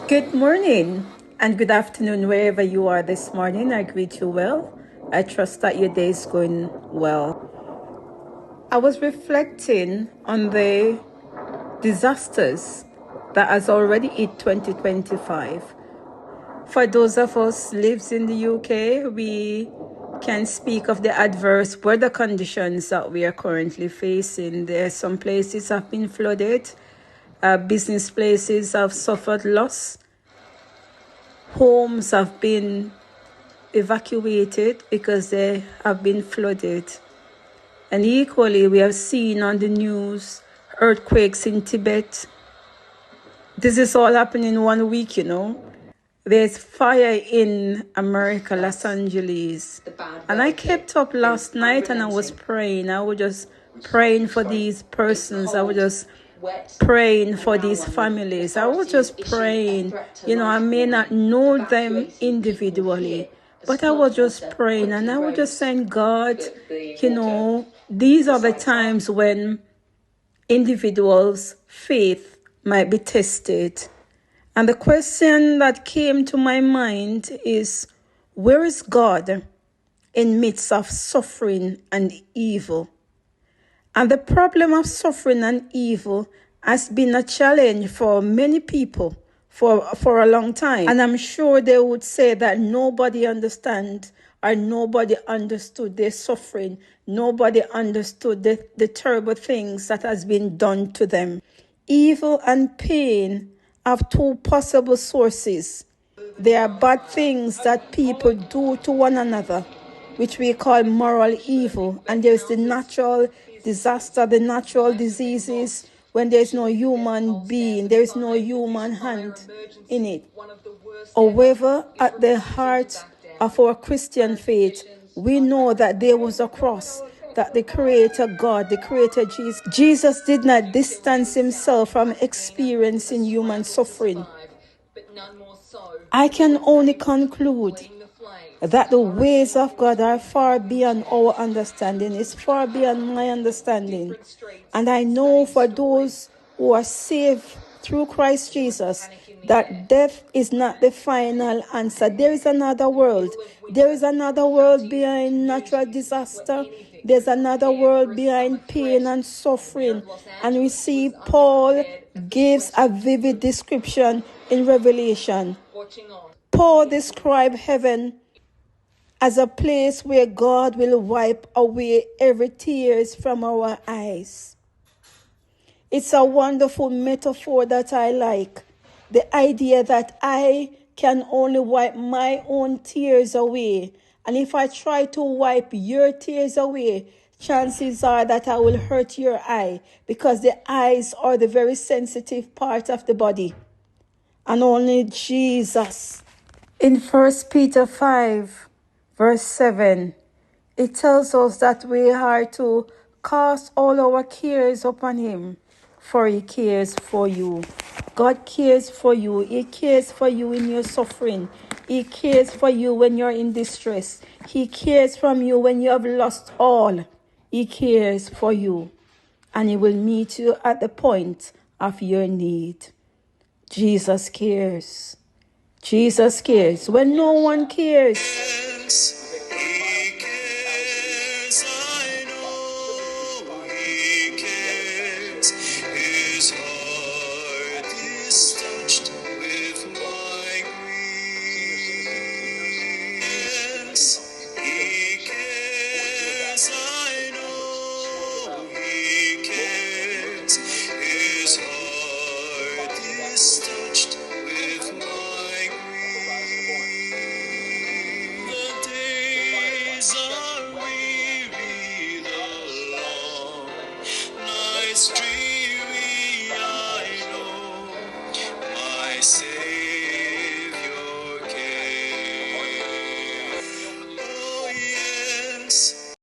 Good morning and good afternoon, wherever you are this morning. I greet you well. I trust that your day is going well. I was reflecting on the disasters that has already hit 2025. For those of us lives in the UK, we can speak of the adverse weather conditions that we are currently facing. There are some places have been flooded. Business places have suffered loss. Homes have been evacuated because they have been flooded. And equally, we have seen on the news earthquakes in Tibet. This is all happening in 1 week, There's fire in America, Los Angeles. And I kept up last night and I was praying. I was just praying for these persons. I was just praying for these families. I was just praying. I may not know them individually, but I was just praying and I was just saying, God, these are the times when individuals' faith might be tested. And the question that came to my mind is, where is God in midst of suffering and evil? And the problem of suffering and evil has been a challenge for many people for a long time. And I'm sure they would say that nobody understands or nobody understood their suffering. Nobody understood the terrible things that has been done to them. Evil and pain have two possible sources. There are bad things that people do to one another, which we call moral evil. And there's the natural disaster, the natural diseases, when there's no human being, there is no human hand in it. However, at the heart of our Christian faith, we know that there was a cross, that the Creator God, the Creator Jesus did not distance himself from experiencing human suffering. I can only conclude that the ways of God are far beyond our understanding. It's far beyond my understanding. And I know for those who are saved through Christ Jesus, that death is not the final answer. There is another world. There is another world behind natural disaster. There's another world behind pain and suffering. And we see Paul gives a vivid description in Revelation. Paul described heaven as a place where God will wipe away every tears from our eyes. It's a wonderful metaphor that I like. The idea that I can only wipe my own tears away. And if I try to wipe your tears away, chances are that I will hurt your eye, because the eyes are the very sensitive part of the body. And only Jesus. In 1 Peter 5, verse 7, it tells us that we are to cast all our cares upon him, for he cares for you. God cares for you. He cares for you in your suffering. He cares for you when you're in distress. He cares for you when you have lost all. He cares for you. And he will meet you at the point of your need. Jesus cares. Jesus cares when no one cares. He cares, I know he cares. His heart is touched with my grief. Yes, he cares, I know he cares. His heart is touched with my grief. The days are weary, the long nights dreary, I know my sin.